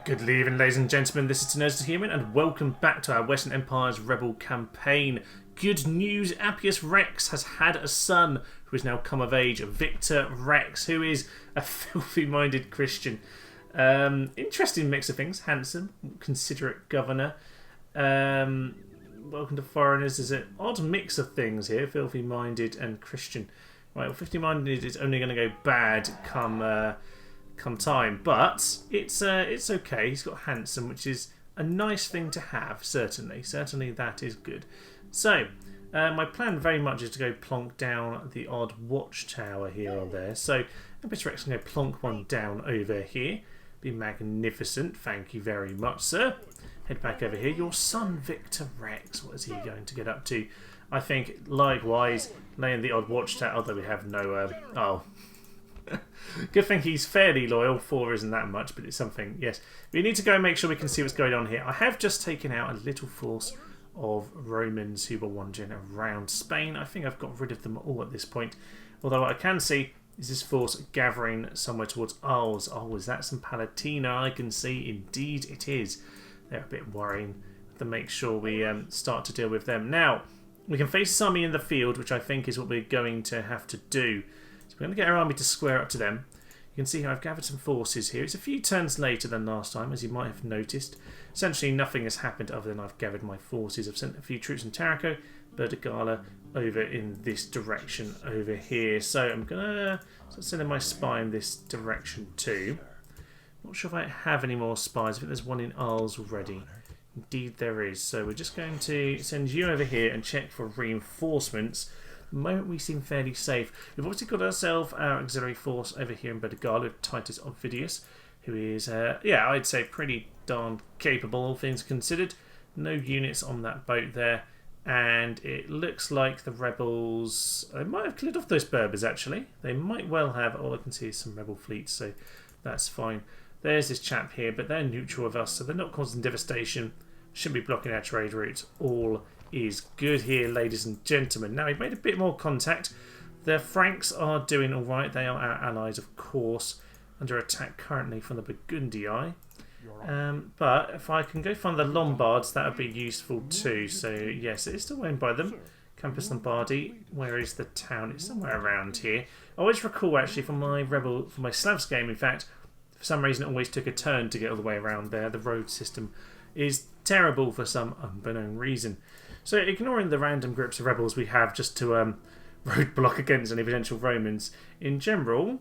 Good evening, ladies and gentlemen, this is Tenacious Human, and welcome back to our Western Empire's Rebel campaign. Good news, Appius Rex has had a son who has now come of age, Victor Rex, who is a filthy-minded Christian. Interesting mix of things, handsome, considerate governor. Welcome to foreigners, there's an odd mix of things here, filthy-minded and Christian. Right, well, filthy-minded is only going to go bad come time, but it's okay. He's got handsome, which is a nice thing to have. Certainly that is good. So my plan very much is to go plonk down the odd watchtower here or there. So Appius Rex can go plonk one down over here. Be magnificent. Thank you very much, sir. Head back over here. Your son Victor Rex, what is he going to get up to? I think likewise laying the odd watchtower, although we have no good thing he's fairly loyal. 4 isn't that much, but it's something. Yes, we need to go and make sure we can see what's going on here. I have just taken out a little force of Romans who were wandering around Spain. I think I've got rid of them all at this point. Although what I can see is this force gathering somewhere towards Arles. Oh, is that some Palatina? I can see. Indeed it is. They're a bit worrying. To make sure we start to deal with them. Now, we can face this army in the field, which I think is what we're going to have to do. So we're going to get our army to square up to them. You can see how I've gathered some forces here. It's a few turns later than last time, as you might have noticed. Essentially nothing has happened other than I've gathered my forces. I've sent a few troops in Tarraco, Berdigala over in this direction over here. So I'm going to send my spy in this direction too. Not sure if I have any more spies. I think there's one in Arles already. Indeed there is. So we're just going to send you over here and check for reinforcements. The moment we seem fairly safe. We've obviously got ourselves our auxiliary force over here in Berdigala with Titus Ovidius, who is, I'd say pretty darn capable, all things considered. No units on that boat there, and it looks like the rebels, they might have cleared off those Berbers actually. They might well have. All I can see is some rebel fleets, so that's fine. There's this chap here, but they're neutral of us, so they're not causing devastation. Shouldn't be blocking our trade routes. All is good here, ladies and gentlemen. Now, we've made a bit more contact. The Franks are doing all right. They are our allies, of course, under attack currently from the Burgundii. But if I can go find the Lombards, that would be useful too. So, yes, it is still owned by them. Campus Lombardi. Where is the town? It's somewhere around here. I always recall, actually, from my Slavs game, in fact, for some reason it always took a turn to get all the way around there. The road system is terrible for some unknown reason. So ignoring the random groups of rebels we have just to roadblock against any potential Romans, in general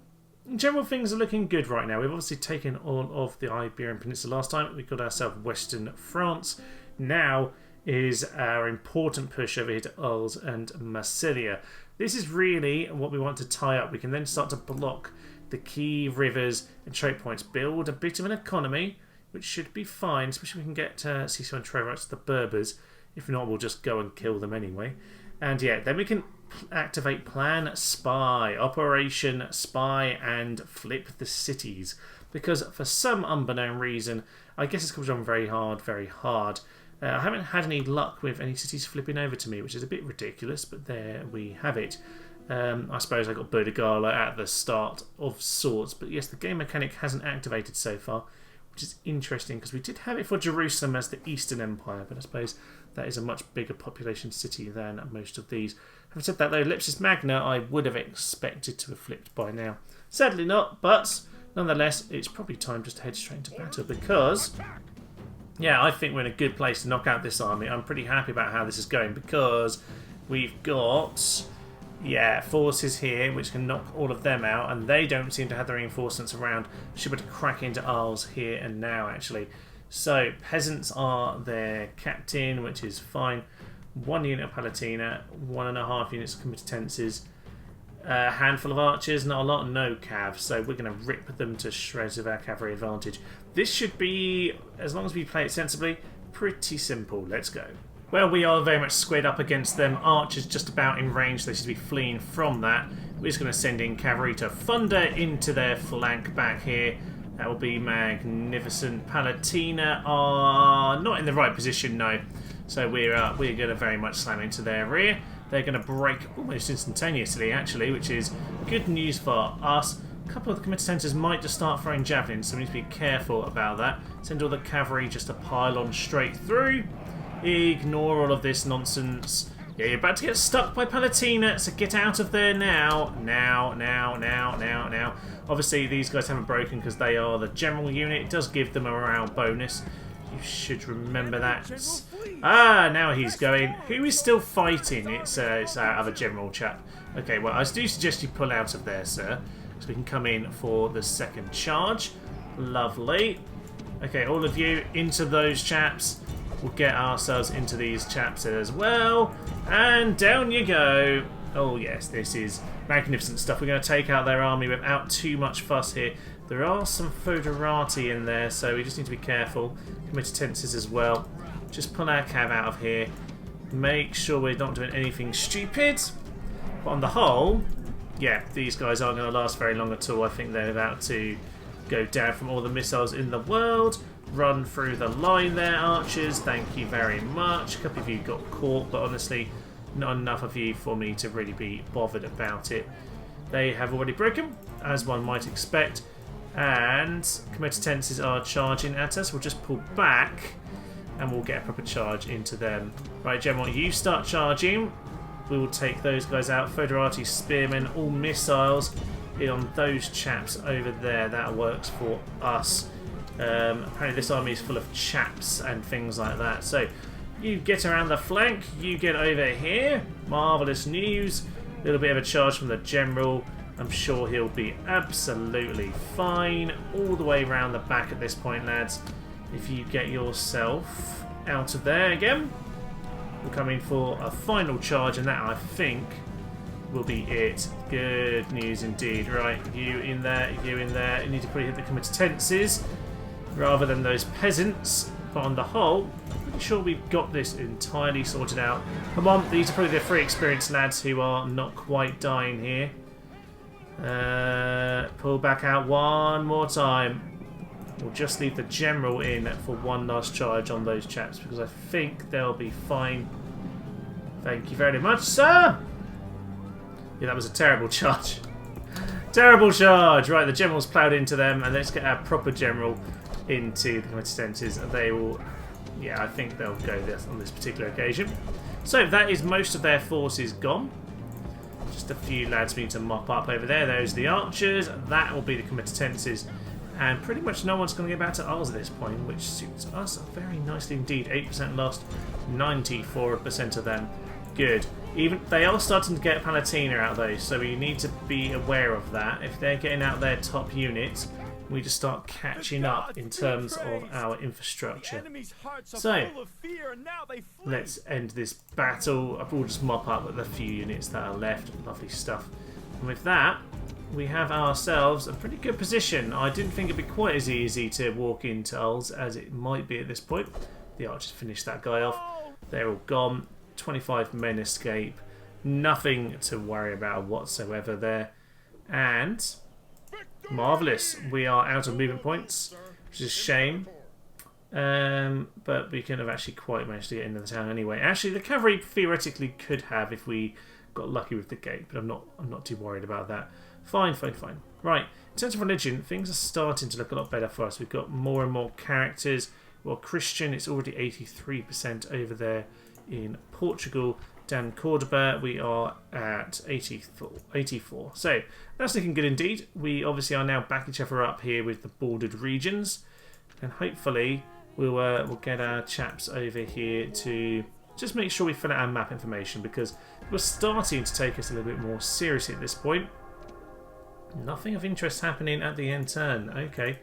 things are looking good right now. We've obviously taken all of the Iberian Peninsula last time. We got ourselves Western France. Now is our important push over here to Arles and Masillia. This is really what we want to tie up. We can then start to block the key rivers and choke points, build a bit of an economy, which should be fine, especially if we can get Cicero and trade rights to the Berbers. If not, we'll just go and kill them anyway. And yeah, then we can activate Plan Spy, Operation Spy, and flip the cities. Because for some unbeknown reason, I guess it's comes on very hard. I haven't had any luck with any cities flipping over to me, which is a bit ridiculous, but there we have it. I suppose I got Berdigala at the start of sorts, but yes, the game mechanic hasn't activated so far, which is interesting because we did have it for Jerusalem as the Eastern Empire, but I suppose that is a much bigger population city than most of these. Having said that though, Lepsis Magna I would have expected to have flipped by now. Sadly not, but nonetheless it's probably time just to head straight into battle because, yeah, I think we're in a good place to knock out this army. I'm pretty happy about how this is going because we've got, forces here which can knock all of them out, and they don't seem to have the reinforcements around. Should be able to crack into Arles here and now actually. So peasants are their captain, which is fine. 1 unit of Palatina, 1.5 units of competences, a handful of archers, not a lot, no cav. So we're going to rip them to shreds with our cavalry advantage. This should be, as long as we play it sensibly, pretty simple. Let's go. Well, we are very much squared up against them. Archers just about in range. They should be fleeing from that. We're just going to send in cavalry to thunder into their flank back here. That will be magnificent. Palatina are not in the right position, no. So we're going to very much slam into their rear. They're going to break almost instantaneously, actually, which is good news for us. A couple of the committed centres might just start throwing javelins, so we need to be careful about that. Send all the cavalry just to pile on straight through. Ignore all of this nonsense. Yeah, you're about to get stuck by Palatina, so get out of there now. Now. Obviously, these guys haven't broken because they are the general unit. It does give them a morale bonus. You should remember that. Ah, now he's going. Who is still fighting? It's our other general chap. Okay, well, I do suggest you pull out of there, sir, so we can come in for the second charge. Lovely. Okay, all of you into those chaps. We'll get ourselves into these chaps as well. And down you go. Oh, yes, this is magnificent stuff. We're going to take out their army without too much fuss here. There are some foederati in there, so we just need to be careful. Committed tenses as well. Just pull our cav out of here. Make sure we're not doing anything stupid. But on the whole, yeah, these guys aren't going to last very long at all. I think they're about to go down from all the missiles in the world. Run through the line there, archers. Thank you very much. A couple of you got caught, but honestly, not enough of you for me to really be bothered about it. They have already broken, as one might expect. And committed tenses are charging at us. We'll just pull back and we'll get a proper charge into them. Right, General, you start charging. We will take those guys out. Foederati, spearmen, all missiles in on those chaps over there. That works for us. Apparently this army is full of chaps and things like that. So you get around the flank, you get over here. Marvellous news. A little bit of a charge from the General. I'm sure he'll be absolutely fine. All the way around the back at this point, lads. If you get yourself out of there again, we're coming for a final charge, and that, I think, will be it. Good news indeed. Right, you in there, you in there. You need to probably hit the committed tenses rather than those peasants. But on the whole, I'm pretty sure we've got this entirely sorted out. Come on, these are probably the free experienced lads who are not quite dying here. Pull back out one more time. We'll just leave the General in for one last charge on those chaps because I think they'll be fine. Thank you very much, sir. Yeah, that was a terrible charge. Terrible charge. Right, the General's ploughed into them, and let's get our proper General into the committed tenses. They will, yeah, I think they'll go this on this particular occasion. So that is most of their forces gone. Just a few lads we need to mop up over there. There's the archers. That will be the committed tenses. And pretty much no one's going to get back to ours at this point, which suits us very nicely indeed. 8% lost, 94% of them. Good. Even they are starting to get Palatina out though, so we need to be aware of that. If they're getting out their top units, we just start catching up in terms of our infrastructure. So, let's end this battle. We'll just mop up with the few units that are left. Lovely stuff. And with that, we have ourselves a pretty good position. I didn't think it'd be quite as easy to walk into Ulls as it might be at this point. The archers finished that guy off. They're all gone. 25 men escape. Nothing to worry about whatsoever there. And marvellous. We are out of movement points, which is a shame. But we couldn't have actually quite managed to get into the town anyway. Actually, the cavalry theoretically could have if we got lucky with the gate, but I'm not too worried about that. Fine. Right, in terms of religion, things are starting to look a lot better for us. We've got more and more characters. Well, Christian, it's already 83% over there in Portugal. Down in Cordoba, we are at 84. So, that's looking good indeed. We obviously are now back each other up here with the bordered regions. And hopefully, we'll get our chaps over here to just make sure we fill out our map information, because we're starting to take us a little bit more seriously at this point. Nothing of interest happening at the end turn. Okay.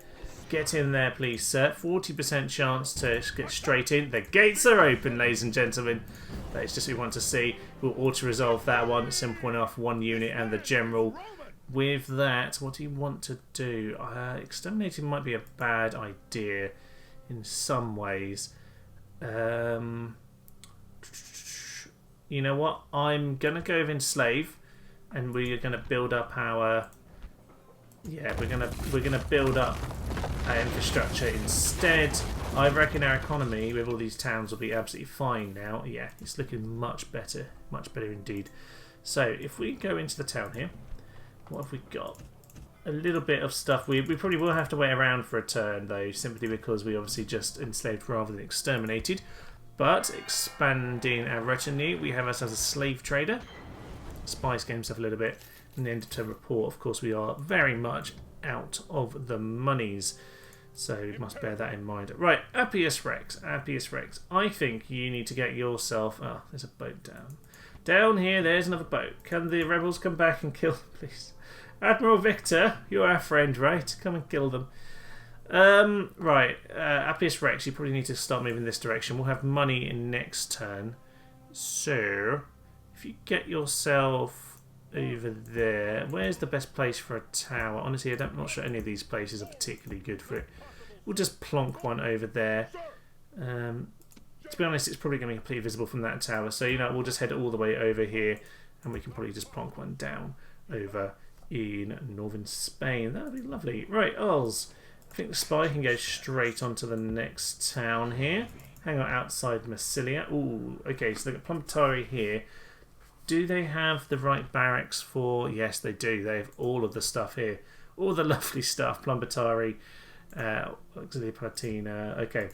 Get in there, please, sir. 40% chance to get straight in. The gates are open, ladies and gentlemen. That's just what we want to see. We'll auto-resolve that one. Simple enough. One unit and the General. With that, what do you want to do? Exterminating might be a bad idea in some ways. You know what? I'm going to go with Enslave, and we are going to build up our... Yeah, we're gonna build up our infrastructure instead. I reckon our economy with all these towns will be absolutely fine now. Yeah, it's looking much better indeed. So if we go into the town here, what have we got? a little bit of stuff. We probably will have to wait around for a turn, though, simply because we obviously just enslaved rather than exterminated. But expanding our retinue, we have ourselves a slave trader. Spice game stuff a little bit. And the end of term report, of course, we are very much out of the monies. So we must bear that in mind. Right, Appius Rex. Appius Rex. I think you need to get yourself... Oh, there's a boat down. Down here, there's another boat. Can the rebels come back and kill them, please? Admiral Victor, you're our friend, right? Come and kill them. Right, Appius Rex, you probably need to start moving this direction. We'll have money in next turn. So, if you get yourself over there, where's the best place for a tower? Honestly, I'm not sure any of these places are particularly good for it. We'll just plonk one over there. To be honest, it's probably going to be completely visible from that tower. So, you know, we'll just head all the way over here and we can probably just plonk one down over in northern Spain. That would be lovely. Right, Oz. I think the spy can go straight onto the next town here. Hang on outside Masillia. Ooh, okay, so they've got Plumbetari here. Do they have the right barracks for... Yes, they do. They have all of the stuff here. All the lovely stuff. Plumbetari, Auxilia Palatina. Okay.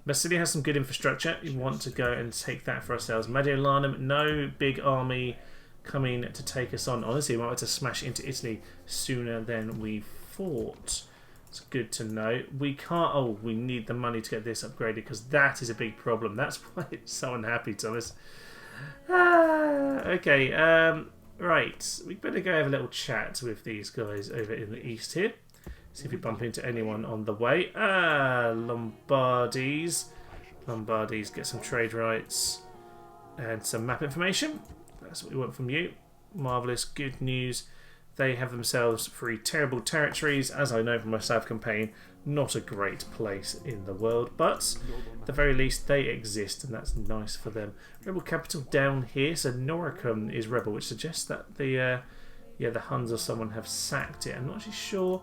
Masillia has some good infrastructure. We want to go and take that for ourselves. Mediolanum, no big army coming to take us on. Honestly, we might have to smash into Italy sooner than we thought. It's good to know. We can't... Oh, we need the money to get this upgraded because that is a big problem. That's why it's so unhappy, Thomas. Okay, right. We better go have a little chat with these guys over in the east here. See if we bump into anyone on the way. Lombardies. Lombardies, get some trade rights and some map information. That's what we want from you. Marvellous, good news. They have themselves 3 terrible territories, as I know from my South campaign. Not a great place in the world, but at the very least they exist, and that's nice for them. Rebel capital down here, so Noricum is rebel, which suggests that the Huns or someone have sacked it. I'm not actually sure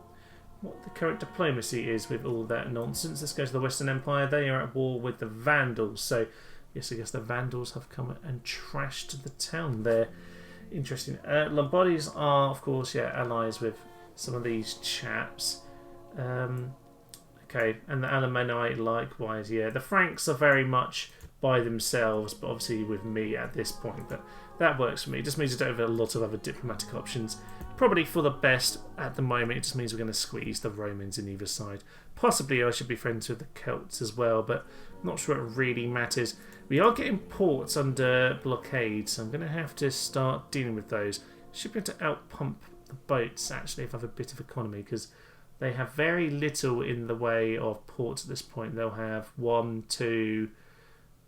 what the current diplomacy is with all that nonsense. Let's go to the Western Empire. They are at war with the Vandals, so yes, I guess the Vandals have come and trashed the town there. Interesting. Lombardies are, of course, allies with some of these chaps. Okay, and the Alemanni likewise, The Franks are very much by themselves, but obviously with me at this point. But that works for me. It just means I don't have a lot of other diplomatic options. Probably for the best at the moment. It just means we're going to squeeze the Romans in either side. Possibly I should be friends with the Celts as well, but I'm not sure it really matters. We are getting ports under blockade, so I'm going to have to start dealing with those. Should be able to outpump the boats, actually, if I have a bit of economy, because they have very little in the way of ports at this point. They'll have 1, 2...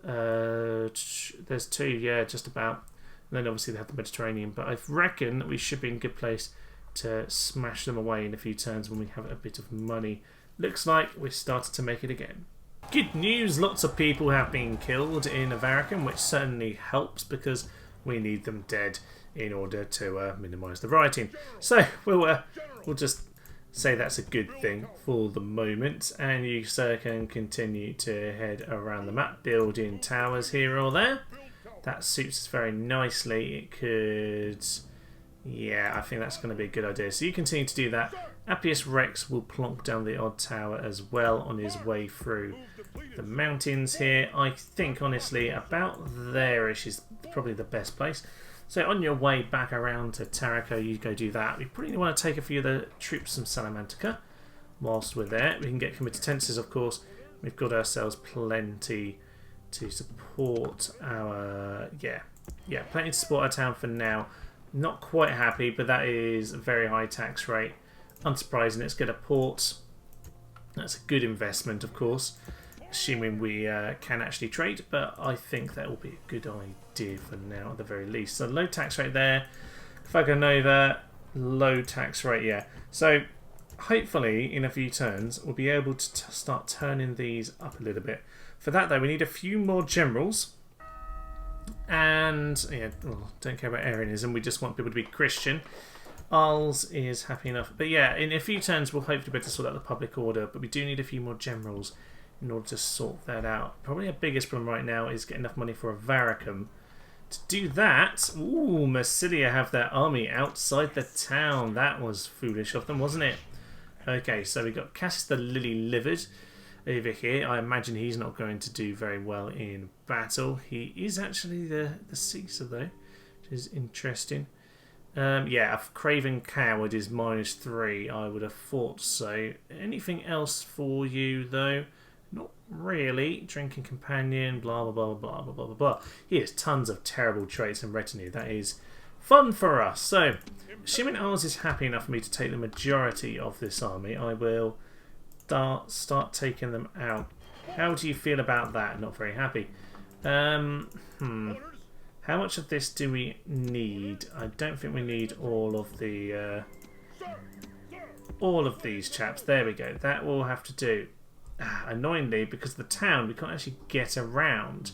there's 2, just about. And then obviously they have the Mediterranean. But I reckon that we should be in a good place to smash them away in a few turns when we have a bit of money. Looks like we've started to make it again. Good news, lots of people have been killed in Avaricum, which certainly helps because we need them dead in order to minimise the rioting. So we'll just say that's a good thing for the moment, and you sir can continue to head around the map, building towers here or there. That suits us very nicely. It could... I think that's going to be a good idea. So you continue to do that. Appius Rex will plonk down the odd tower as well on his way through the mountains here. I think, honestly, about there-ish is probably the best place. So on your way back around to Tarraco, you go do that. We probably want to take a few of the troops from Salamanca whilst we're there. We can get committenses, of course. We've got ourselves plenty to support our... plenty to support our town for now. Not quite happy, but that is a very high tax rate. Unsurprising, let's get a port. That's a good investment, of course, assuming we can actually trade, but I think that will be a good idea for now at the very least. So low tax rate there. Fagonova, low tax rate, So hopefully in a few turns we'll be able to start turning these up a little bit. For that though, we need a few more generals. And don't care about Arianism, we just want people to be Christian. Arles is happy enough, but in a few turns we'll hopefully be able to sort out the public order, but we do need a few more generals in order to sort that out. Probably our biggest problem right now is getting enough money for Avaricum To do that, ooh, Masillia have their army outside the town. That was foolish of them, wasn't it? Okay, so we've got Cassius the Lily-Livered over here. I imagine he's not going to do very well in battle. He is actually the Caesar, though, which is interesting. Yeah, a Craven Coward is -3. I would have thought so. Anything else for you, though? Not really. Drinking Companion, blah, blah, blah, blah, blah, blah, blah, blah. He has tons of terrible traits and retinue. That is fun for us. So, assuming ours is happy enough for me to take the majority of this army, I will start taking them out. How do you feel about that? Not very happy. How much of this do we need? I don't think we need all of these chaps. There we go. That will have to do. Annoyingly, because of the town, we can't actually get around.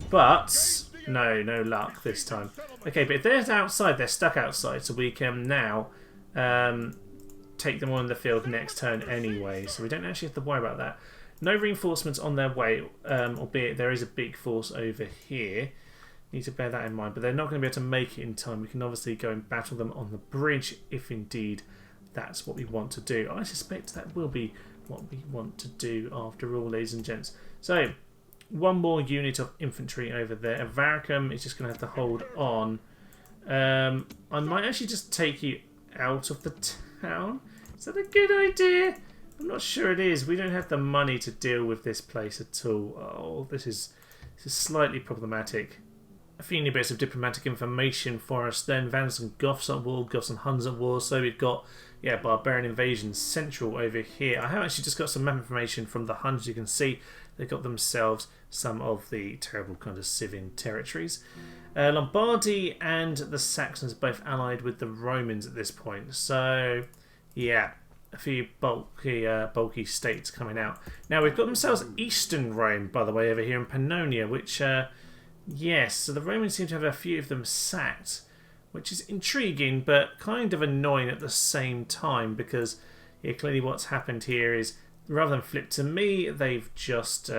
But no luck this time. Okay, but if they're outside, they're stuck outside, so we can now take them on the field next turn anyway. So we don't actually have to worry about that. No reinforcements on their way, albeit there is a big force over here. Need to bear that in mind, but they're not going to be able to make it in time. We can obviously go and battle them on the bridge if indeed that's what we want to do. I suspect that will be what we want to do after all, ladies and gents. So, one more unit of infantry over there. Avaricum is just going to have to hold on. I might actually just take you out of the town. Is that a good idea? I'm not sure it is. We don't have the money to deal with this place at all. Oh, this is slightly problematic. A few new bits of diplomatic information for us then. Vandals and Goths at war, Goths and Huns at war. So we've got, yeah, Barbarian Invasion Central over here. I have actually just got some map information from the Huns. You can see they've got themselves some of the terrible kind of Scythian territories. Lombardy and the Saxons both allied with the Romans at this point. So, yeah, a few bulky states coming out. Now, we've got themselves Eastern Rome, by the way, over here in Pannonia, which... yes, so the Romans seem to have a few of them sacked, which is intriguing but kind of annoying at the same time because yeah, clearly what's happened here is rather than flip to me, they've just,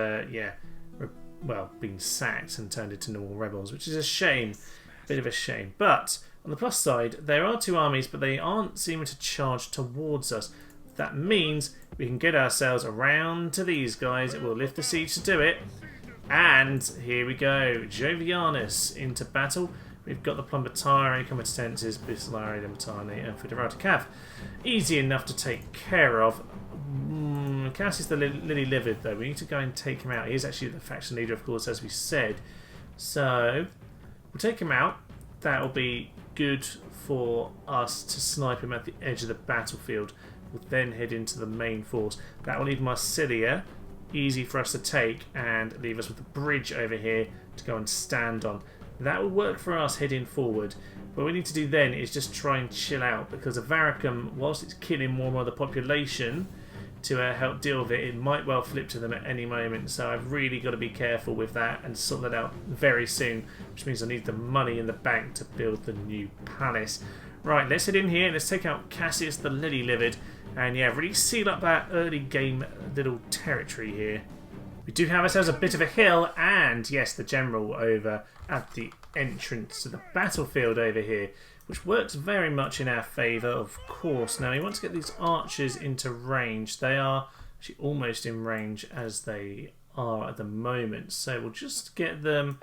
been sacked and turned into normal rebels, which is a shame, a bit of a shame. But on the plus side, there are two armies, but they aren't seeming to charge towards us. That means we can get ourselves around to these guys. It will lift the siege to do it. And here we go, Jovianus into battle. We've got the Plumbatari, Competences, Bislari, Limitani, and Federati Cav. Easy enough to take care of. Cassius the Lily-Livered, though. We need to go and take him out. He is actually the faction leader, of course, as we said. So, we'll take him out. That will be good for us to snipe him at the edge of the battlefield. We'll then head into the main force. That will leave Masillia. Easy for us to take and leave us with a bridge over here to go and stand on. That will work for us heading forward. What we need to do then is just try and chill out because Avaricum, whilst it's killing more and more of the population to help deal with it, it might well flip to them at any moment. So I've really got to be careful with that and sort that out very soon, which means I need the money in the bank to build the new palace. Right, let's head in here. Let's take out Cassius the Lily-Livered. And yeah, really seal up that early game little territory here. We do have ourselves a bit of a hill, and yes, the general over at the entrance to the battlefield over here, which works very much in our favour, of course. Now, we want to get these archers into range. They are actually almost in range as they are at the moment, so we'll just get them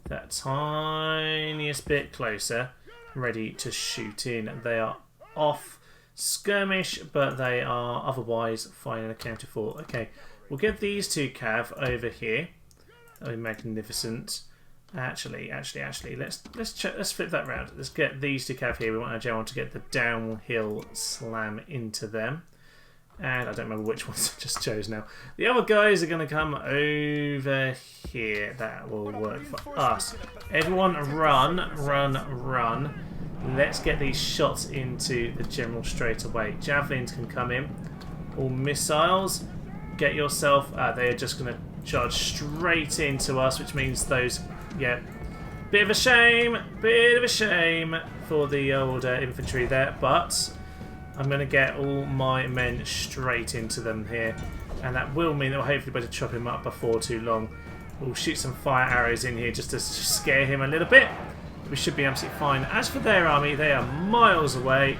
that tiniest bit closer, ready to shoot in. They are off skirmish, but they are otherwise fine and accounted for. Okay, we'll get these two cav over here. That'll be magnificent. Actually, let's flip that round. Let's get these two cav here. We want our general to get the downhill slam into them. And I don't remember which ones I just chose now. The other guys are going to come over here. That will work for us. Everyone run, run, run. Let's get these shots into the general straight away. Javelins can come in. All missiles. Get yourself... they are just going to charge straight into us, which means those... Yeah. Bit of a shame for the old infantry there, but I'm going to get all my men straight into them here. And that will mean that we'll hopefully be able to chop him up before too long. We'll shoot some fire arrows in here just to scare him a little bit. We should be absolutely fine. As for their army, they are miles away.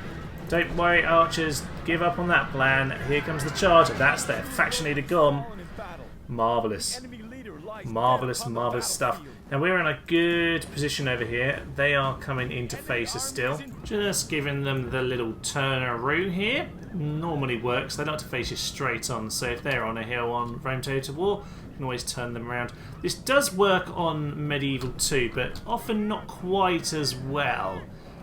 Don't worry, archers. Give up on that plan. Here comes the charge. That's their faction leader gone. Marvellous. Marvellous, marvellous stuff. Now we're in a good position over here. They are coming into face us still. Just giving them the little turn-a-roo here. Normally works. They like to face you straight on. So if they're on a hill on Rome Total War, you can always turn them around. This does work on Medieval 2, but often not quite as well.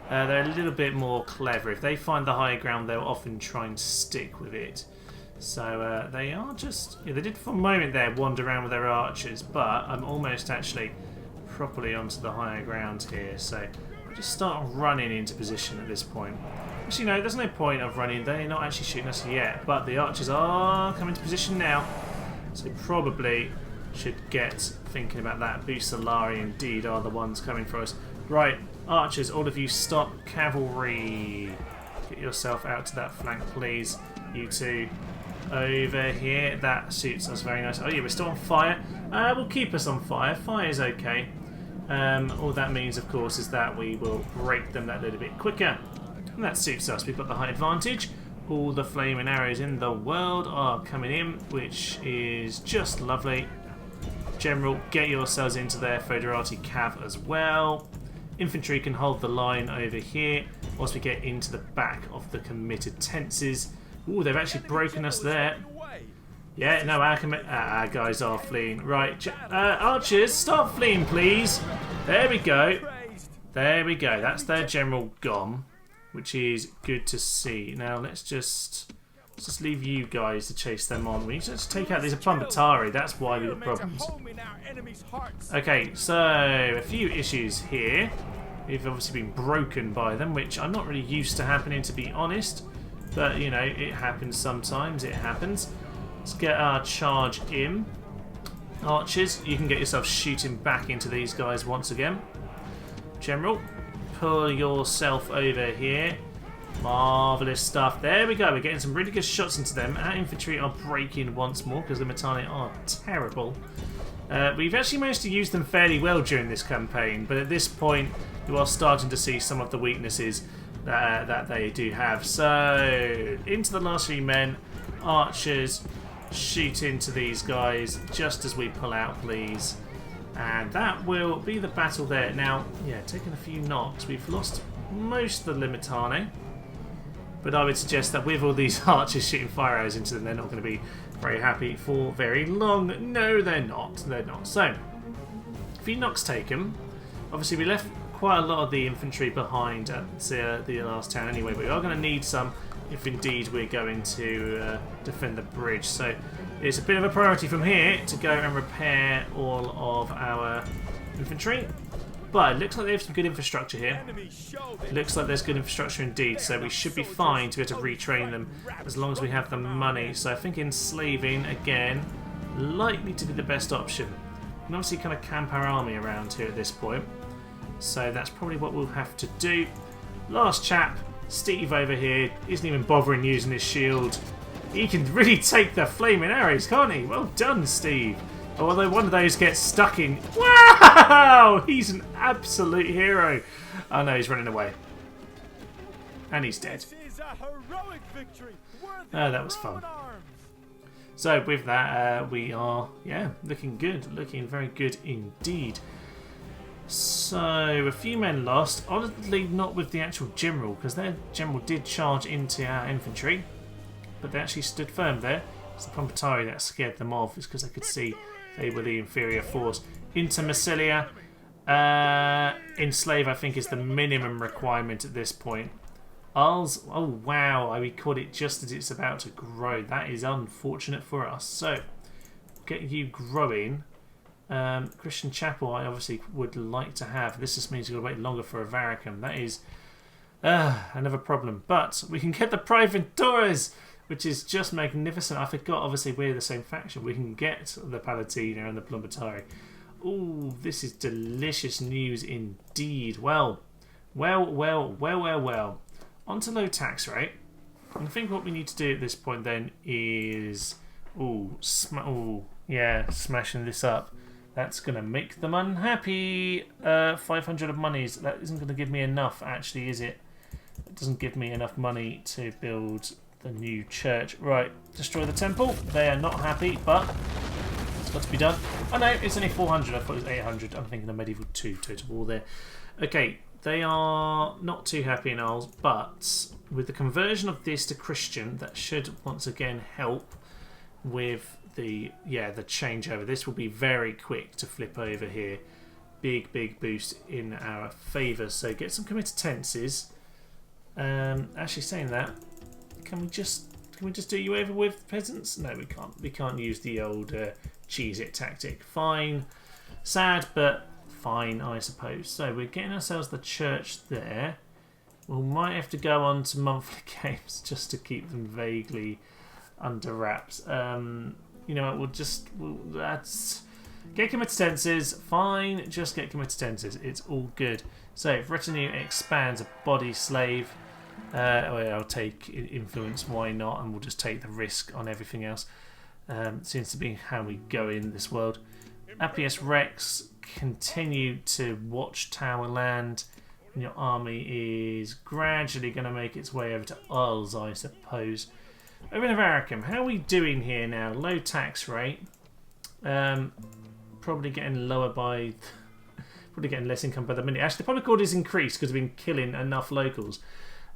They're a little bit more clever. If they find the high ground, they'll often try and stick with it. So they are just... Yeah, they did for a moment there wander around with their archers, but I'm almost actually properly onto the higher ground here. So I'll just start running into position at this point. Actually, no, there's no point of running. They're not actually shooting us yet, but the archers are coming to position now. So probably should get thinking about that. Bucellari indeed are the ones coming for us. Right, archers, all of you stop. Cavalry, get yourself out to that flank, please. You two over here. That suits us very nice. Oh yeah, we're still on fire. We'll keep us on fire. Fire's okay. All that means, of course, is that we will break them that little bit quicker. And that suits us. We've got the high advantage. All the flaming arrows in the world are coming in, which is just lovely. General, get yourselves into their Foederati Cav as well. Infantry can hold the line over here whilst we get into the back of the committed tenses. Ooh, they've actually broken us there. Yeah, no, our guys are fleeing. Right, archers, stop fleeing, please. There we go. There we go. That's their general gone, which is good to see. Now, let's just leave you guys to chase them on. We need to just take out these Plumbatari. That's why we've got problems. Okay, so a few issues here. We've obviously been broken by them, which I'm not really used to happening, to be honest. But, you know, it happens sometimes. It happens. Let's get our charge in. Archers, you can get yourself shooting back into these guys once again. General, pull yourself over here. Marvellous stuff. There we go. We're getting some really good shots into them. Our infantry are breaking once more because the Mitanni are terrible. We've actually managed to use them fairly well during this campaign, but at this point you are starting to see some of the weaknesses that they do have. So, into the last few men. Archers, shoot into these guys just as we pull out, please. And that will be the battle there. Now, yeah, taking a few knocks. We've lost most of the Limitane. But I would suggest that with all these archers shooting fire arrows into them, they're not going to be very happy for very long. No, they're not. They're not. So, a few knocks taken. Obviously, we left quite a lot of the infantry behind at the last town anyway, but we are going to need some if indeed we're going to defend the bridge. So, it's a bit of a priority from here to go and repair all of our infantry. But it looks like they have some good infrastructure here. It looks like there's good infrastructure indeed, so we should be fine to be able to retrain them as long as we have the money. So I think enslaving, again, likely to be the best option. We can obviously kind of camp our army around here at this point. So that's probably what we'll have to do. Last chap, Steve over here, isn't even bothering using his shield. He can really take the flaming arrows, can't he? Well done, Steve. Although one of those gets stuck in... Wow! He's an absolute hero. Oh no, he's running away. And he's dead. Oh, that was fun. So with that, we are, yeah, looking good. Looking very good indeed. So, a few men lost. Oddly, not with the actual general, because their general did charge into our infantry. But they actually stood firm there. It's the Pompeii that scared them off. It's because they could see they were the inferior force. Into Masillia. Enslave, I think, is the minimum requirement at this point. Arles, oh wow, we caught it just as it's about to grow. That is unfortunate for us. So, get you growing. Christian Chapel, I obviously would like to have. This just means we've got to wait longer for a Varicum. That is another problem. But we can get the Praeventores, which is just magnificent. I forgot, obviously, we're the same faction. We can get the Palatina and the Plumbatari. Ooh, this is delicious news indeed. Well. On to low tax rate. And I think what we need to do at this point then is... smashing this up. That's going to make them unhappy. 500 of monies. That isn't going to give me enough, actually, is it? It doesn't give me enough money to build the new church. Right, destroy the temple. They are not happy, but it's got to be done. Oh no, it's only 400. I thought it was 800. I'm thinking of medieval 2 total war there. Okay, they are not too happy in Arles, but with the conversion of this to Christian, that should once again help with the changeover. This will be very quick to flip over here. Big boost in our favour. So get some committed tenses. Actually, saying that, can we just do you over with peasants? No, we can't. We can't use the old cheese it tactic. Fine, sad, but fine, I suppose. So we're getting ourselves the church there. We might have to go on to monthly games just to keep them vaguely under wraps. You know what? That's get committed tenses. Fine, just get committed tenses. It's all good. So if retinue expands a body slave, I'll take influence. Why not? And we'll just take the risk on everything else. Seems to be how we go in this world. Appius Rex, continue to watch tower land. And your army is gradually going to make its way over to Arles, I suppose. Over in Avaricum, how are we doing here now? Low tax rate. Probably getting lower by... probably getting less income by the minute. Actually, the public order is increased because we've been killing enough locals.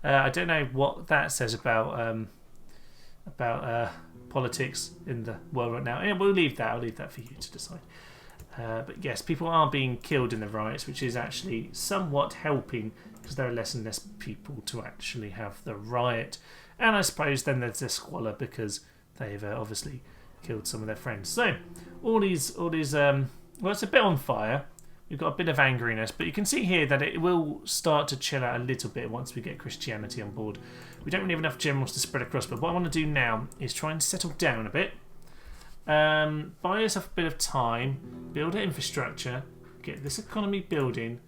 I don't know what that says about politics in the world right now. Yeah, we'll leave that. I'll leave that for you to decide. But yes, people are being killed in the riots, which is actually somewhat helping because there are less and less people to actually have the riot. And I suppose then there's a squalor because they've obviously killed some of their friends. So all these well, it's a bit on fire. We've got a bit of angriness, but you can see here that it will start to chill out a little bit once we get Christianity on board. We don't really have enough generals to spread across, but what I want to do now is try and settle down a bit. Buy yourself a bit of time, build an infrastructure, get this economy building,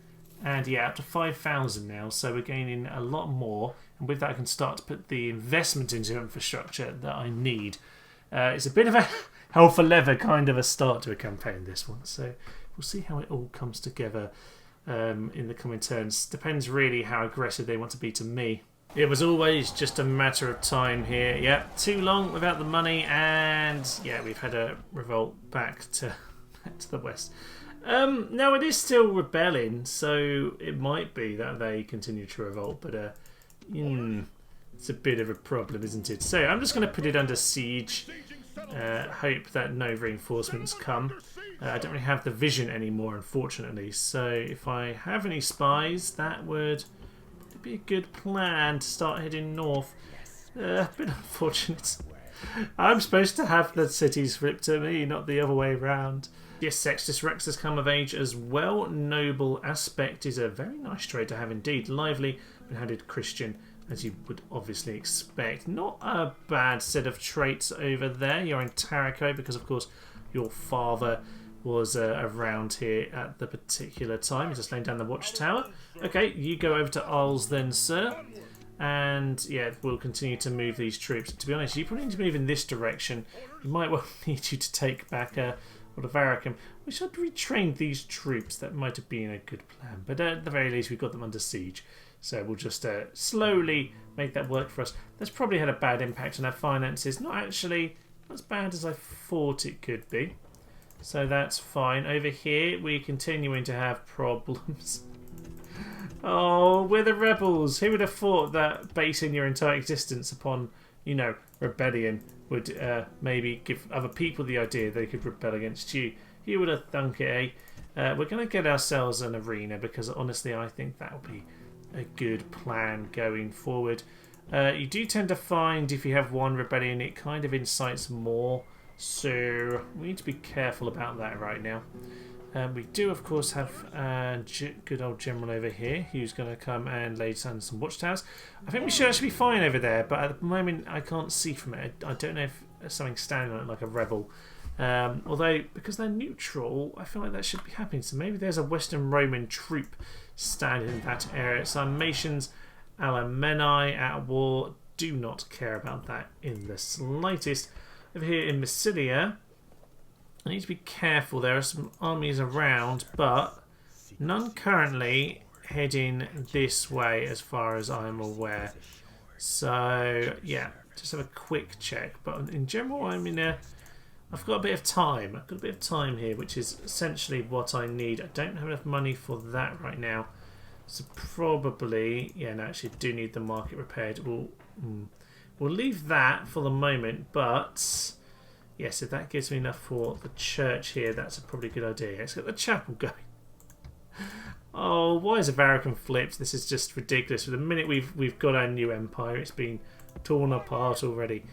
and yeah, up to 5,000 now, so we're gaining a lot more, and with that I can start to put the investment into infrastructure that I need. It's a bit of a hell for leather kind of a start to a campaign, this one, so we'll see how it all comes together in the coming turns. Depends really how aggressive they want to be to me. It was always just a matter of time here. Yeah, too long without the money, and yeah, we've had a revolt back to the west. Now it is still rebelling, so it might be that they continue to revolt, but it's a bit of a problem, isn't it? So I'm just going to put it under siege. Hope that no reinforcements come. I don't really have the vision anymore, unfortunately. So if I have any spies, that would be a good plan to start heading north. A bit unfortunate. I'm supposed to have the cities flipped to me, not the other way around. Yes, Sextus Rex has come of age as well. Noble aspect is a very nice trait to have indeed. Lively, handed Christian, as you would obviously expect. Not a bad set of traits over there. You're in Taraco because, of course, your father was around here at the particular time. He's just laying down the watchtower. Okay, you go over to Arles then, sir. And yeah, we'll continue to move these troops. To be honest, you probably need to move in this direction. We might well need you to take back Avaricum. We should retrain these troops. That might have been a good plan. But at the very least, we've got them under siege. So we'll just slowly make that work for us. That's probably had a bad impact on our finances. Not actually as bad as I thought it could be. So that's fine. Over here, we're continuing to have problems. Oh, we're the rebels. Who would have thought that basing your entire existence upon, you know, rebellion would maybe give other people the idea they could rebel against you? You would have thunk it, eh? We're going to get ourselves an arena because honestly, I think that will be a good plan going forward. You do tend to find if you have one rebellion, it kind of incites more. So we need to be careful about that right now. We do, of course, have a good old general over here who's going to come and lay down some watchtowers. I think we should actually be fine over there, but at the moment I can't see from it. I don't know if there's something standing on it like a rebel. Although, because they're neutral, I feel like that should be happening. So maybe there's a Western Roman troop standing in that area. Sarmatians, Alemanni at war. Do not care about that in the slightest. Over here in Masillia, I need to be careful. There are some armies around, but none currently heading this way as far as I'm aware. So, yeah, just have a quick check. But in general, I'm in a... I've got a bit of time. I've got a bit of time here, which is essentially what I need. I don't have enough money for that right now. So probably... Yeah, no, actually, I do need the market repaired. We'll leave that for the moment, but... Yes, if that gives me enough for the church here, that's a probably good idea. Let's get the chapel going. Oh, why is American flipped? This is just ridiculous. For the minute we've got our new empire, it's been torn apart already.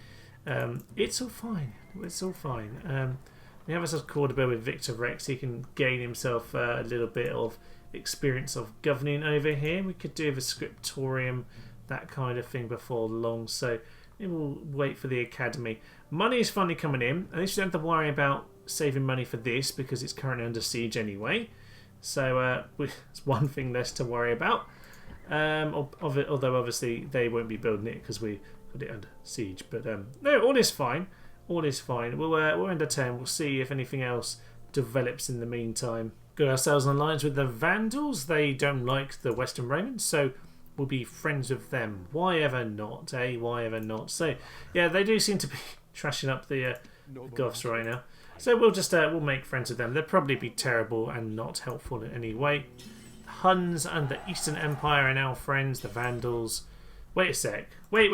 It's all fine. It's all fine. We have ourselves called a bit with Victor Rex. He can gain himself a little bit of experience of governing over here. We could do the scriptorium, that kind of thing before long. So maybe we'll wait for the academy. Money is finally coming in. At least we don't have to worry about saving money for this because it's currently under siege anyway. So it's one thing less to worry about. Although obviously they won't be building it because we got it under siege. But no, all is fine. All is fine. We'll end a turn. We'll see if anything else develops in the meantime. Got ourselves an alliance with the Vandals. They don't like the Western Romans, so we'll be friends with them. Why ever not, eh? Why ever not? So yeah, they do seem to be trashing up the Goths right now. So we'll just we'll make friends with them. They'll probably be terrible and not helpful in any way. The Huns and the Eastern Empire are now friends. The Vandals. Wait a sec. Wait.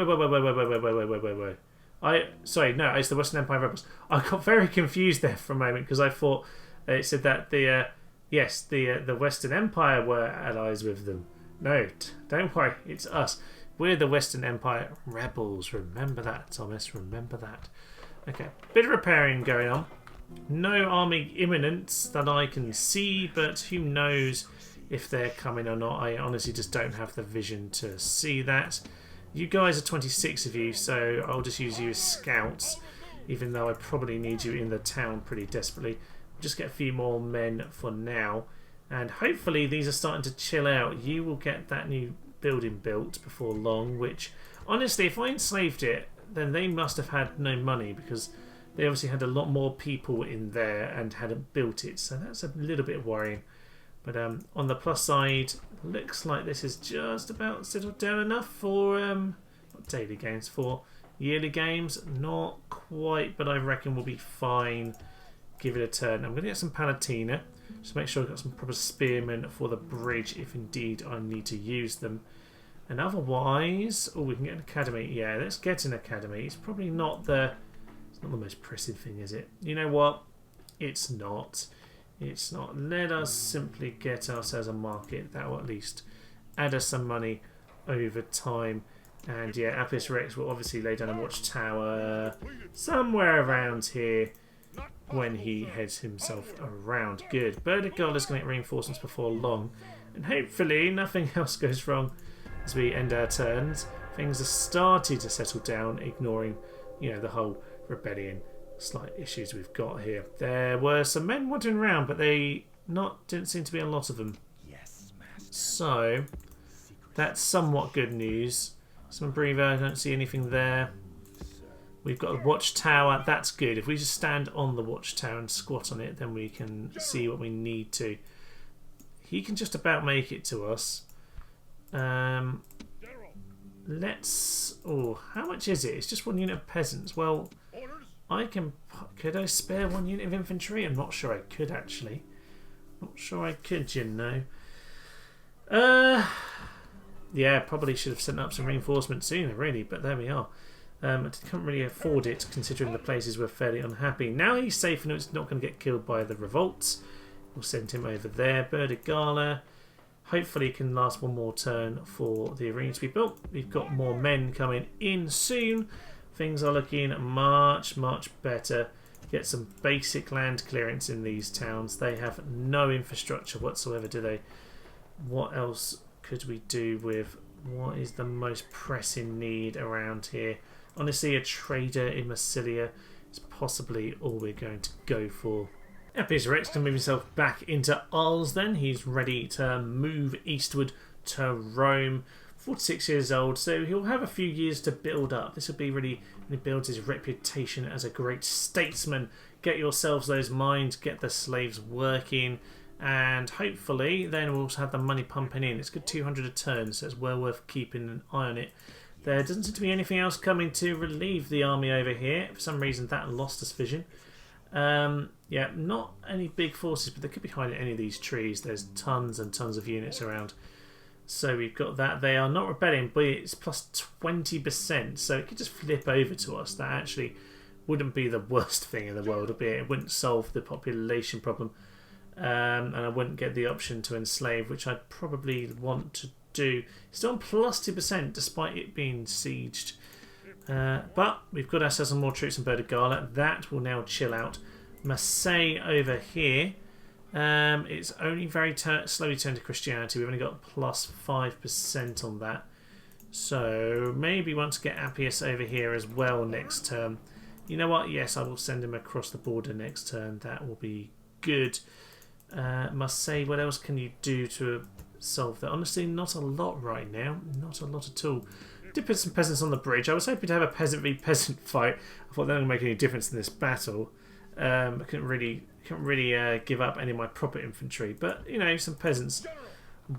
Sorry, no, it's the Western Empire rebels. I got very confused there for a moment because I thought it said that the Western Empire were allies with them. No, don't worry, it's us. We're the Western Empire rebels. Remember that, Thomas. Remember that. Okay, bit of repairing going on. No army imminent that I can see, but who knows if they're coming or not. I honestly just don't have the vision to see that. You guys are 26 of you, so I'll just use you as scouts, even though I probably need you in the town pretty desperately. Just get a few more men for now, and hopefully these are starting to chill out. You will get that new building built before long, which, honestly, if I enslaved it, then they must have had no money, because they obviously had a lot more people in there and hadn't built it, so that's a little bit worrying. But on the plus side, looks like this is just about settled down enough for not daily games, for yearly games. Not quite, but I reckon we'll be fine. Give it a turn. I'm going to get some Palatina, just make sure I've got some proper spearmen for the bridge if indeed I need to use them. And otherwise, oh, we can get an academy. Yeah, let's get an academy. It's probably not the most pressing thing, is it? You know what? It's not. It's not. Let us simply get ourselves a market. That will at least add us some money over time. And yeah, Apis Rex will obviously lay down a watchtower somewhere around here when he heads himself around. Good. Burdigol is going to get reinforcements before long. And hopefully nothing else goes wrong as we end our turns. Things are starting to settle down, ignoring, the whole rebellion slight issues we've got here. There were some men wandering around, but didn't seem to be a lot of them. Yes, master. So that's somewhat good news. Some breather, I don't see anything there. We've got a watchtower, that's good. If we just stand on the watchtower and squat on it, then we can see what we need to. He can just about make it to us. Let's... Oh, how much is it? It's just 1 unit of peasants. Well, could I spare 1 unit of infantry? I'm not sure I could, actually. Not sure I could, Yeah, probably should have sent up some reinforcements sooner, really, but there we are. I can't really afford it, considering the places were fairly unhappy. Now he's safe and it's not going to get killed by the revolts. We'll send him over there. Burdigala. Hopefully it can last one more turn for the arena to be built. We've got more men coming in soon. Things are looking much, much better. Get some basic land clearance in these towns. They have no infrastructure whatsoever, do they? What else could we do with... What is the most pressing need around here? Honestly, a trader in Masillia is possibly all we're going to go for. Apis Rex can move himself back into Arles then. He's ready to move eastward to Rome. 46 years old, so he'll have a few years to build up. This will be really when he builds his reputation as a great statesman. get yourselves those mines, get the slaves working, and hopefully then we'll also have the money pumping in. It's good 200 a turn, so it's well worth keeping an eye on it. There doesn't seem to be anything else coming to relieve the army over here. For some reason that lost us vision. Yeah, not any big forces, but they could be hiding any of these trees. There's tons and tons of units around. So we've got that. They are not rebelling, but it's plus 20%, so it could just flip over to us. That actually wouldn't be the worst thing in the world, albeit it wouldn't solve the population problem. And I wouldn't get the option to enslave, which I'd probably want to do. It's still on plus 2% despite it being sieged. But we've got ourselves some more troops in Berdigala. That will now chill out. Marseille over here. It's only very slowly turned to Christianity. We've only got plus 5% on that. So maybe want to get Appius over here as well next term. You know what? Yes, I will send him across the border next turn. That will be good. Marseille, what else can you do to solve that? Honestly, not a lot right now. Not a lot at all. Did put some peasants on the bridge. I was hoping to have a peasant v peasant fight. I thought that wouldn't make any difference in this battle. I couldn't really give up any of my proper infantry, but you know, some peasants.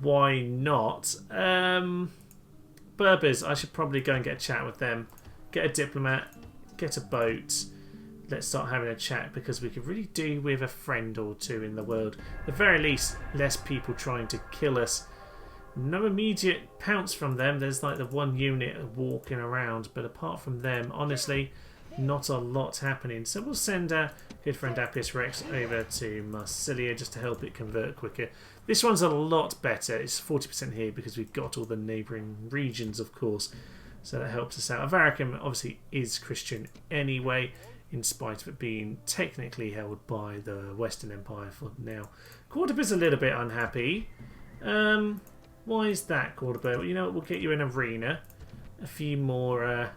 Why not? Berbers. I should probably go and get a chat with them. Get a diplomat. Get a boat. Let's start having a chat, because we could really do with a friend or two in the world. At the very least, less people trying to kill us. No immediate pounce from them. There's like the one unit walking around, but apart from them, honestly, not a lot happening. So we'll send our good friend Appius Rex over to Masillia just to help it convert quicker. This one's a lot better. It's 40% here because we've got all the neighbouring regions, of course. So that helps us out. Avaricum obviously is Christian anyway, in spite of it being technically held by the Western Empire for now. Cordoba's a little bit unhappy. Why is that, Cordoba? Well, you know what, we'll get you an arena. A few more,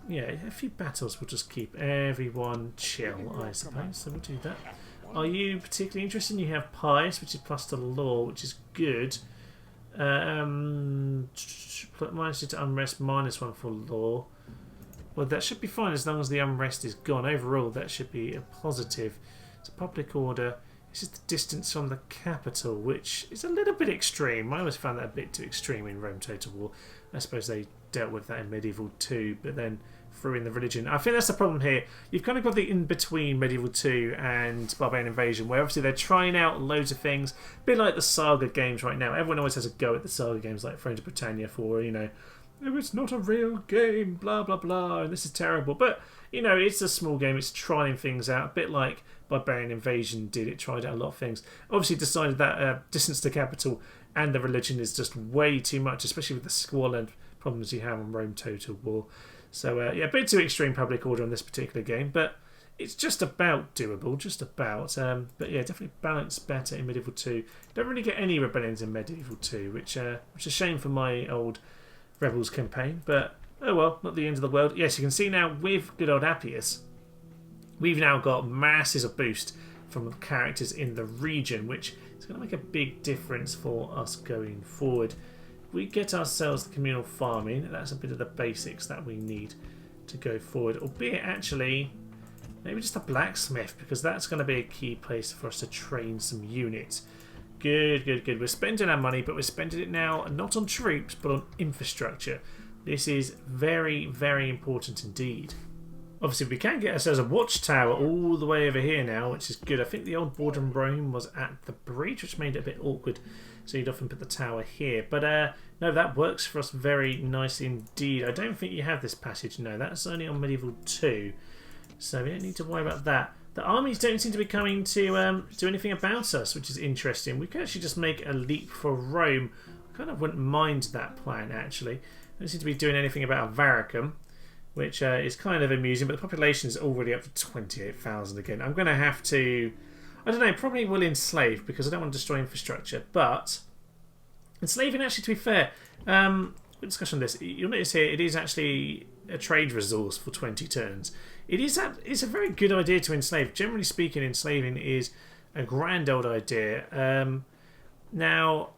yeah, a few battles. We'll just keep everyone chill, I suppose. So we'll do that. Are you particularly interested? You have Pious, which is plus to law, which is good. Minus 2 to unrest, minus 1 for law. Well, that should be fine as long as the unrest is gone. Overall, that should be a positive. It's a public order. This is the distance from the capital, which is a little bit extreme. I always found that a bit too extreme in Rome Total War. I suppose they dealt with that in Medieval 2, but then threw in the religion. I think that's the problem here. You've kind of got the in-between Medieval 2 and Barbarian Invasion, where obviously they're trying out loads of things. A bit like the Saga games right now. Everyone always has a go at the Saga games, like Thrones of Britannia, for, you know, oh, it's not a real game, blah, blah, blah, and this is terrible. But, you know, it's a small game. It's trying things out, a bit like Barbarian Invasion did. It tried out a lot of things. Obviously decided that distance to capital and the religion is just way too much, especially with the squalor problems you have on Rome Total War. So, yeah, a bit too extreme public order on this particular game, but it's just about doable, just about. But yeah, definitely balanced better in Medieval 2. Don't really get any rebellions in Medieval 2, which is a shame for my old Rebels campaign, but oh well, not the end of the world. Yes, you can see now with good old Appius, we've now got masses of boost from characters in the region, which is going to make a big difference for us going forward. We get ourselves the communal farming. That's a bit of the basics that we need to go forward, albeit actually maybe just a blacksmith, because that's going to be a key place for us to train some units. Good, good, good. We're spending our money, but we're spending it now not on troops, but on infrastructure. This is very, very important indeed. Obviously, we can get ourselves a watchtower all the way over here now, which is good. I think the old border in Rome was at the bridge, which made it a bit awkward. So you'd often put the tower here. But no, that works for us very nicely indeed. I don't think you have this passage. No, that's only on Medieval 2. So we don't need to worry about that. The armies don't seem to be coming to do anything about us, which is interesting. We could actually just make a leap for Rome. I kind of wouldn't mind that plan, actually. They don't seem to be doing anything about Avaricum, which is kind of amusing, but the population is already up to 28,000 again. I'm going to have to, I don't know, probably will enslave, because I don't want to destroy infrastructure, but enslaving, actually, to be fair, we'll discuss on this. You'll notice here it is actually a trade resource for 20 turns. It's a very good idea to enslave. Generally speaking, enslaving is a grand old idea. Now,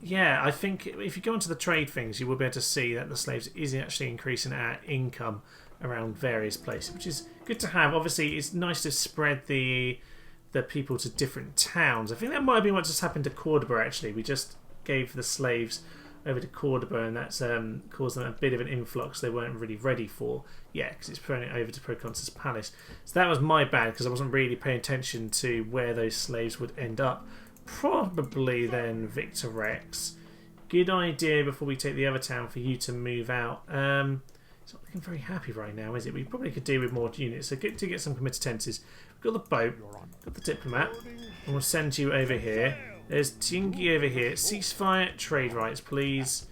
yeah, I think if you go into the trade things, you will be able to see that the slaves is actually increasing our income around various places, which is good to have. Obviously, it's nice to spread the people to different towns. I think that might have been what just happened to Cordoba, actually. We just gave the slaves over to Cordoba, and that's caused them a bit of an influx they weren't really ready for. Yeah, because it's throwing it over to Proconsul's palace. So that was my bad, because I wasn't really paying attention to where those slaves would end up. Probably then Victor Rex. Good idea before we take the other town for you to move out. It's not looking very happy right now, is it? We probably could do with more units, so good to get some committed tenses. We've got the boat, got the diplomat, and we'll send you over here. There's Tingy over here. Ceasefire, trade rights, please.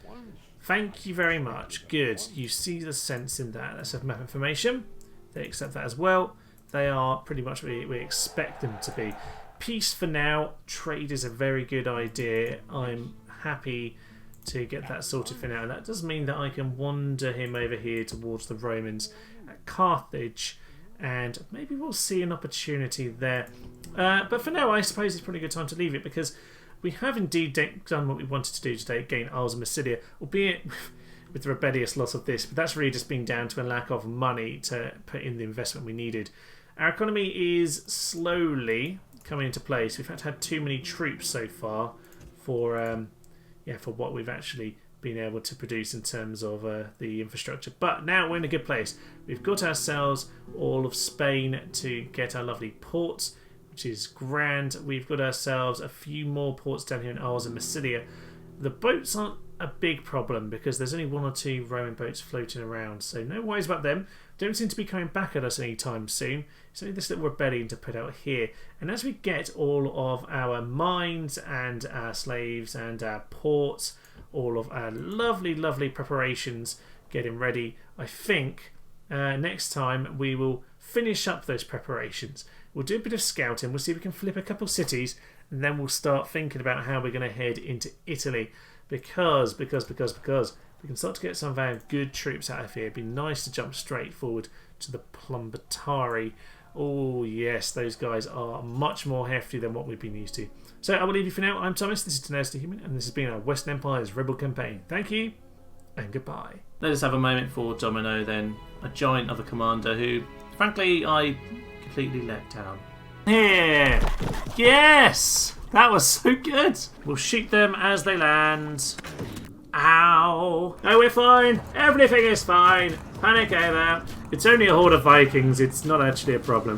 Thank you very much. Good. You see the sense in that. Let's have map information. They accept that as well. They are pretty much what we expect them to be. Peace for now. Trade is a very good idea. I'm happy to get that sorted for now. And that does mean that I can wander him over here towards the Romans at Carthage. And maybe we'll see an opportunity there. But for now, I suppose it's probably a good time to leave it, because we have indeed done what we wanted to do today, gain Isles of Masillia, albeit with the rebellious loss of this, but that's really just been down to a lack of money to put in the investment we needed. Our economy is slowly coming into place. We've had too many troops so far for what we've actually been able to produce in terms of the infrastructure. But now we're in a good place. We've got ourselves all of Spain to get our lovely ports, which is grand. We've got ourselves a few more ports down here in Isles of Masillia. The boats aren't a big problem because there's only 1 or 2 Roman boats floating around, so no worries about them. Don't seem to be coming back at us anytime soon. It's only this little rebellion to put out here. And as we get all of our mines and our slaves and our ports, all of our lovely, lovely preparations getting ready, I think next time we will finish up those preparations. We'll do a bit of scouting, we'll see if we can flip a couple cities, and then we'll start thinking about how we're going to head into Italy, because we can start to get some of our good troops out of here. It'd be nice to jump straight forward to the Plumbatari. Oh yes, those guys are much more hefty than what we've been used to. So I will leave you for now. I'm Thomas, this is Tenacious Human, and this has been our Western Empire's Rebel Campaign. Thank you, and goodbye. Let us have a moment for Domino then, a giant of a commander who, frankly, I completely let down. Here! Yes! That was so good! We'll shoot them as they land. Ow! No, we're fine! Everything is fine! Panic over! It's only a horde of Vikings, it's not actually a problem.